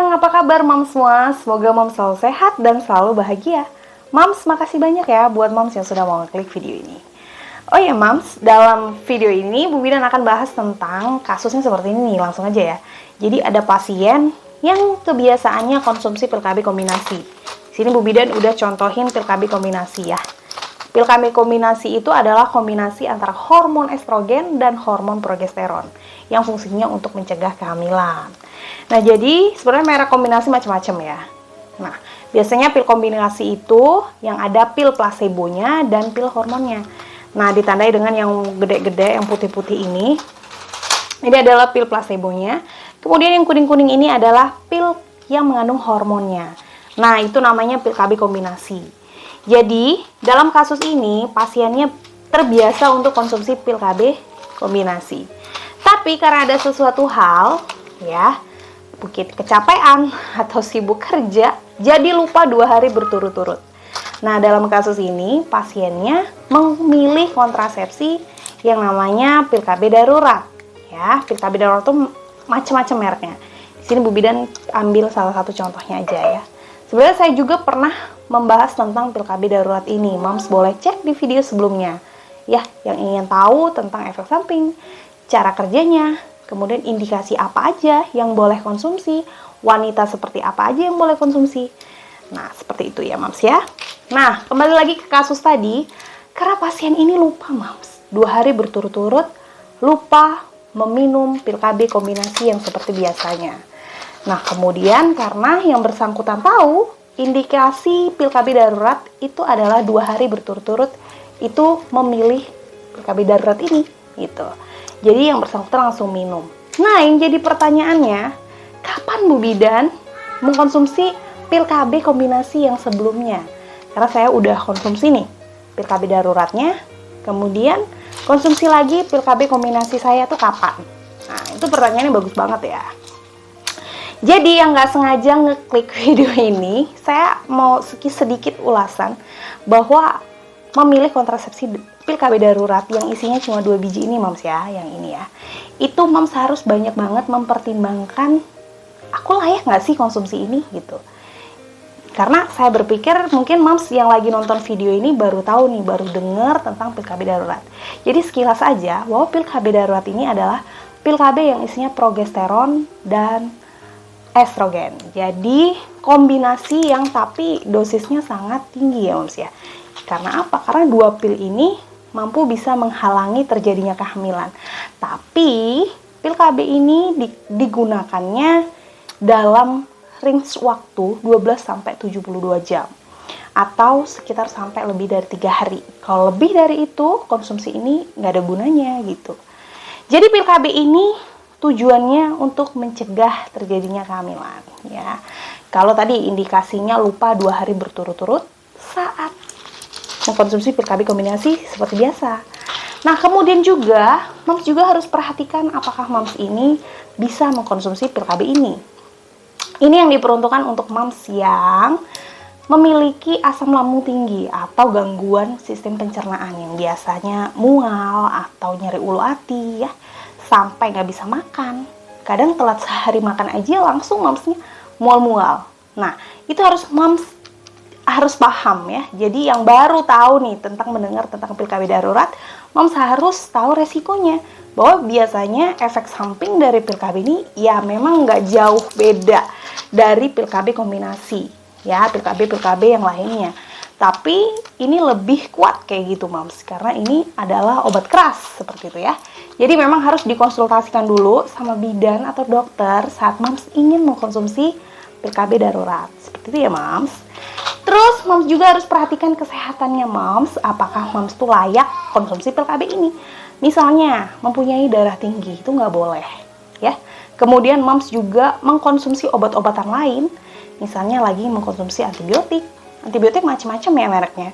siang, apa kabar Mams semua? Semoga Mams selalu sehat dan selalu bahagia. Mams, makasih banyak ya buat Mams yang sudah mau ngeklik video ini. Oh ya Mams, dalam video ini Bu Bidan akan bahas tentang kasusnya seperti ini nih, langsung aja ya. Jadi ada pasien yang kebiasaannya konsumsi pil KB kombinasi. Sini Bu Bidan udah contohin pil KB kombinasi ya. Pil KB kombinasi itu adalah kombinasi antara hormon estrogen dan hormon progesteron yang fungsinya untuk mencegah kehamilan. Nah, jadi sebenarnya merek kombinasi macam-macam ya. Nah, biasanya pil kombinasi itu yang ada pil placebonya dan pil hormonnya. Nah, ditandai dengan yang gede-gede, yang putih-putih ini. Ini adalah pil placebonya. Kemudian yang kuning-kuning ini adalah pil yang mengandung hormonnya. Nah, itu namanya pil KB kombinasi. Jadi, dalam kasus ini, pasiennya terbiasa untuk konsumsi pil KB kombinasi. Tapi karena ada sesuatu hal, ya, mungkin kecapean atau sibuk kerja, jadi lupa 2 hari berturut-turut. Nah, dalam kasus ini, pasiennya memilih kontrasepsi yang namanya pil KB darurat. Ya, pil KB darurat itu macam-macam mereknya. Di sini Bu Bidan ambil salah satu contohnya aja ya. Sebenarnya saya juga pernah membahas tentang pil KB darurat ini. Mams boleh cek di video sebelumnya. Ya, yang ingin tahu tentang efek samping, cara kerjanya, kemudian indikasi apa aja yang boleh konsumsi, wanita seperti apa aja yang boleh konsumsi. Nah, seperti itu ya Mams ya. Nah, kembali lagi ke kasus tadi, karena pasien ini lupa Mams, 2 hari berturut-turut lupa meminum pil KB kombinasi yang seperti biasanya. Nah, kemudian karena yang bersangkutan tahu indikasi pil KB darurat itu adalah 2 hari berturut-turut itu memilih pil KB darurat ini gitu. Jadi yang bersangkutan langsung minum. Nah, yang jadi pertanyaannya, kapan Bu Bidan mengkonsumsi pil KB kombinasi yang sebelumnya? Karena saya udah konsumsi nih pil KB daruratnya, kemudian konsumsi lagi pil KB kombinasi saya tuh kapan? Nah, itu pertanyaannya bagus banget ya. Jadi yang nggak sengaja ngeklik video ini, saya mau sedikit ulasan bahwa memilih kontrasepsi pil KB darurat yang isinya cuma 2 biji ini Mams ya, yang ini ya. Itu Mams harus banyak banget mempertimbangkan, aku layak nggak sih konsumsi ini gitu. Karena saya berpikir mungkin Mams yang lagi nonton video ini baru tahu nih, baru dengar tentang pil KB darurat. Jadi sekilas aja bahwa pil KB darurat ini adalah pil KB yang isinya progesteron dan estrogen. Jadi kombinasi yang tapi dosisnya sangat tinggi ya Mams ya. Karena apa? Karena 2 pil ini mampu bisa menghalangi terjadinya kehamilan. Tapi pil KB ini digunakannya dalam range waktu 12 sampai 72 jam atau sekitar sampai lebih dari 3 hari. Kalau lebih dari itu, konsumsi ini nggak ada gunanya gitu. Jadi pil KB ini tujuannya untuk mencegah terjadinya kehamilan ya. Kalau tadi indikasinya lupa 2 hari berturut-turut saat mengkonsumsi pil KB kombinasi seperti biasa. Nah, kemudian juga Mams juga harus perhatikan apakah Mams ini bisa mengkonsumsi pil KB ini. Ini yang diperuntukkan untuk Mams yang memiliki asam lambung tinggi atau gangguan sistem pencernaan yang biasanya mual atau nyeri ulu hati ya, sampai nggak bisa makan. Kadang telat sehari makan aja langsung Mamsnya mual-mual. Nah, itu Mams harus paham ya. Jadi yang baru tahu nih tentang mendengar tentang pil KB darurat, Mams harus tahu resikonya. Bahwa biasanya efek samping dari pil KB ini ya memang nggak jauh beda dari pil KB kombinasi. Ya, pil KB yang lainnya. Tapi ini lebih kuat kayak gitu Mams, karena ini adalah obat keras seperti itu ya. Jadi memang harus dikonsultasikan dulu sama bidan atau dokter saat Mams ingin mengkonsumsi pil KB darurat. Seperti itu ya Mams. Terus Mams juga harus perhatikan kesehatannya Mams, apakah Mams tuh layak konsumsi pil KB ini. Misalnya mempunyai darah tinggi, itu nggak boleh ya. Kemudian Mams juga mengkonsumsi obat-obatan lain, misalnya lagi mengkonsumsi antibiotik. Antibiotik macam-macam ya mereknya.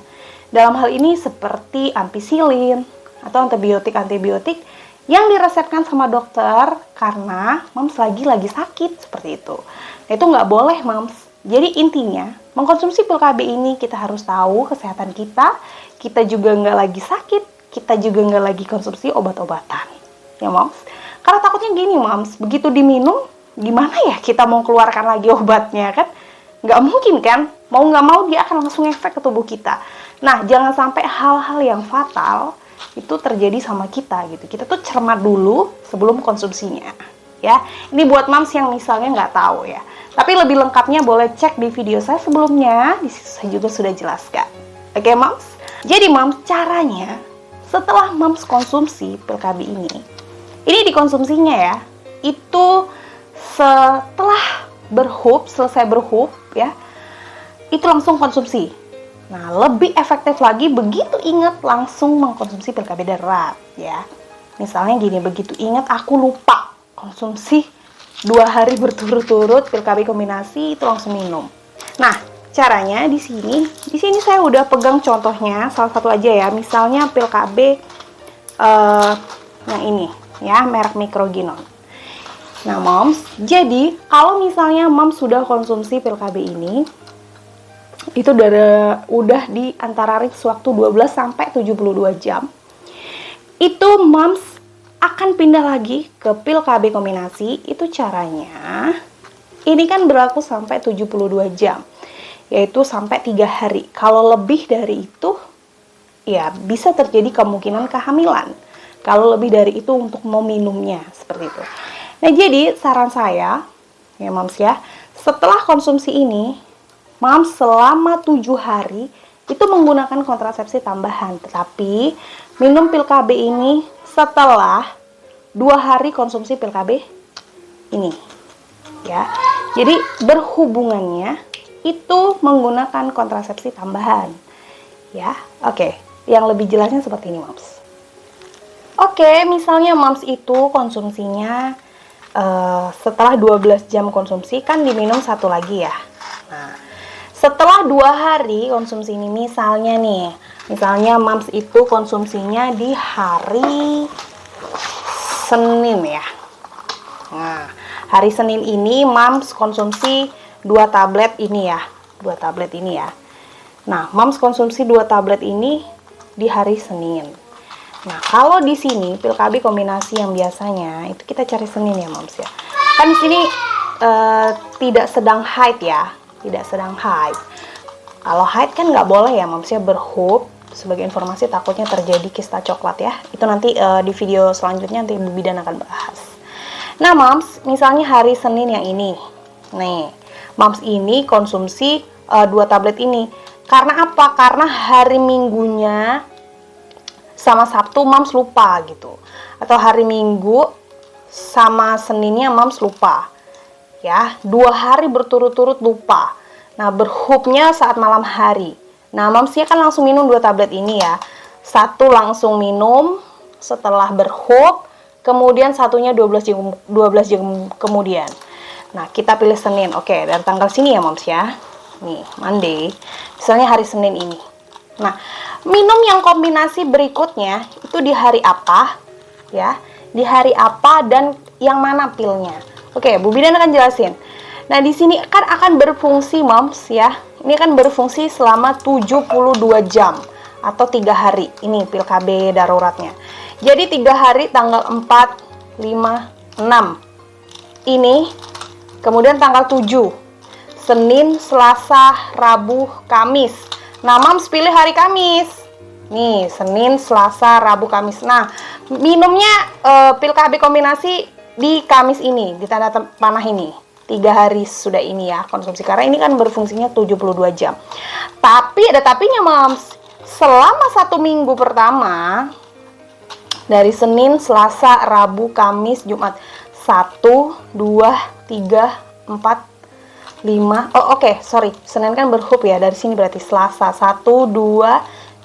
Dalam hal ini seperti ampicillin atau antibiotik yang diresepkan sama dokter karena Mams lagi sakit seperti itu. Nah, itu nggak boleh Mams. Jadi intinya mengkonsumsi pil KB ini kita harus tahu kesehatan kita juga nggak lagi sakit, kita juga nggak lagi konsumsi obat-obatan. Ya Mams. Karena takutnya gini Mams, begitu diminum gimana ya kita mau keluarkan lagi obatnya kan? Nggak mungkin kan? Mau nggak mau dia akan langsung efek ke tubuh kita. Nah, jangan sampai hal-hal yang fatal itu terjadi sama kita gitu. Kita tuh cermat dulu sebelum konsumsinya. Ya, ini buat moms yang misalnya nggak tahu ya. Tapi lebih lengkapnya boleh cek di video saya sebelumnya. Di situ saya juga sudah jelaskan. Oke, moms? Jadi moms, caranya setelah moms konsumsi pil KB ini dikonsumsinya ya, itu setelah selesai berhub ya, itu langsung konsumsi. Nah, lebih efektif lagi begitu ingat langsung mengkonsumsi pil KB darurat ya. Misalnya gini, begitu ingat aku lupa konsumsi 2 hari berturut-turut pil KB kombinasi, itu langsung minum. Nah, caranya di sini saya udah pegang contohnya, salah satu aja ya. Misalnya pil KB yang ini ya, merek Microgynon. Nah, moms, jadi kalau misalnya moms sudah konsumsi pil KB ini, itu udah di antara range waktu 12 sampai 72 jam. Itu moms akan pindah lagi ke pil KB kombinasi. Itu caranya, ini kan berlaku sampai 72 jam, yaitu sampai 3 hari. Kalau lebih dari itu, ya bisa terjadi kemungkinan kehamilan. Kalau lebih dari itu untuk mau minumnya, seperti itu. Nah, jadi saran saya, ya moms ya, setelah konsumsi ini, moms selama 7 hari itu menggunakan kontrasepsi tambahan. Tetapi minum pil KB ini setelah 2 hari konsumsi pil KB ini. Ya. Jadi berhubungannya itu menggunakan kontrasepsi tambahan. Ya. Oke. Yang lebih jelasnya seperti ini, moms. Oke, misalnya moms itu konsumsinya setelah 12 jam konsumsi kan diminum 1 lagi ya. Nah, setelah 2 hari konsumsi ini, misalnya moms itu konsumsinya di hari Senin ya. Nah, hari Senin ini moms konsumsi 2 tablet ini ya. 2 tablet ini ya. Nah, moms konsumsi 2 tablet ini di hari Senin. Nah, kalau di sini pil KB kombinasi yang biasanya itu kita cari Senin ya, moms ya. Kan di sini tidak sedang haid ya, tidak sedang haid. Kalau haid kan nggak boleh ya, moms ya, berhub. Sebagai informasi, takutnya terjadi kista coklat ya. Itu nanti di video selanjutnya nanti Bu Bidan akan bahas. Nah, moms, misalnya hari Senin yang ini, nih, moms ini konsumsi 2 tablet ini. Karena apa? Karena hari Minggunya sama Sabtu moms lupa gitu, atau hari Minggu sama Seninnya moms lupa ya, 2 hari berturut-turut lupa. Nah, berhubnya saat malam hari. Nah, momsnya kan langsung minum 2 tablet ini ya. 1 langsung minum setelah berhub, kemudian satunya 12 jam kemudian. Nah, kita pilih Senin. Oke, dari tanggal sini ya, moms ya. Nih, Monday. Misalnya hari Senin ini. Nah, minum yang kombinasi berikutnya itu di hari apa ya, di hari apa dan yang mana pilnya. Oke, Bu Bidan akan jelasin. Nah, di sini kan akan berfungsi, moms ya, ini kan berfungsi selama 72 jam atau 3 hari ini pil KB daruratnya. Jadi 3 hari tanggal 4, 5, 6 ini, kemudian tanggal 7 Senin, Selasa, Rabu, Kamis. Nah, moms pilih hari Kamis. Nih, Senin, Selasa, Rabu, Kamis. Nah, minumnya pil KB kombinasi di Kamis ini, di tanda panah ini. 3 hari sudah ini ya konsumsi. Karena ini kan berfungsinya 72 jam. Tapi ada tapinya, moms. Selama 1 minggu pertama, dari Senin, Selasa, Rabu, Kamis, Jumat. 1, 2, 3, 4, 5. Oh, oke, sorry. Senin kan berhub ya. Dari sini berarti Selasa. 1, 2,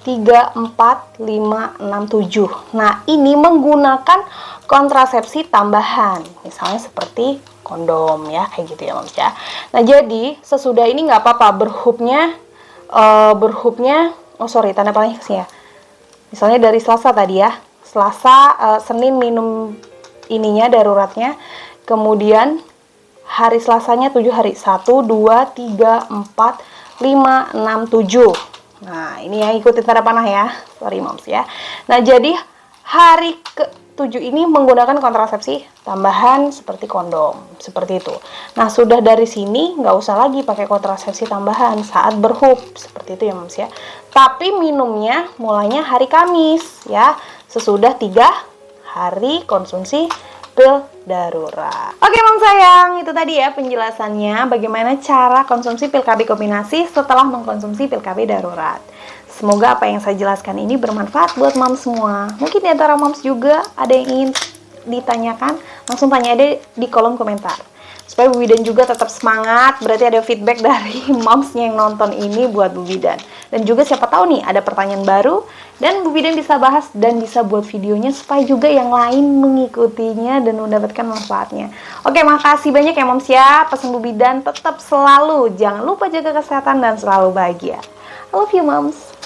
3, 4, 5, 6, 7. Nah, ini menggunakan kontrasepsi tambahan. Misalnya seperti kondom ya, kayak gitu ya, moms ya. Nah, jadi sesudah ini nggak apa-apa berhubnya, oh sorry, tanda panahnya kesini ya. Misalnya dari Selasa tadi ya. Selasa, Senin minum ininya daruratnya. Kemudian hari Selasanya 7 hari. 1, 2, 3, 4, 5, 6, 7. Nah, ini ya, ikutin tanda panah ya. Sorry, moms ya. Nah, jadi hari 7 ini menggunakan kontrasepsi tambahan seperti kondom, seperti itu. Nah, sudah dari sini nggak usah lagi pakai kontrasepsi tambahan saat berhub, seperti itu ya Moms ya. Tapi minumnya mulainya hari Kamis ya, sesudah 3 hari konsumsi pil darurat. Oke Moms sayang, itu tadi ya penjelasannya bagaimana cara konsumsi pil KB kombinasi setelah mengkonsumsi pil KB darurat. Semoga apa yang saya jelaskan ini bermanfaat buat Moms semua. Mungkin di antara Moms juga ada yang ingin ditanyakan, langsung tanya aja di kolom komentar. Supaya Bu Bidan juga tetap semangat, berarti ada feedback dari Momsnya yang nonton ini buat Bu Bidan. Dan juga siapa tahu nih ada pertanyaan baru, dan Bu Bidan bisa bahas dan bisa buat videonya supaya juga yang lain mengikutinya dan mendapatkan manfaatnya. Oke, makasih banyak ya Moms ya. Pesan Bu Bidan tetap selalu, jangan lupa jaga kesehatan dan selalu bahagia. I love you Moms.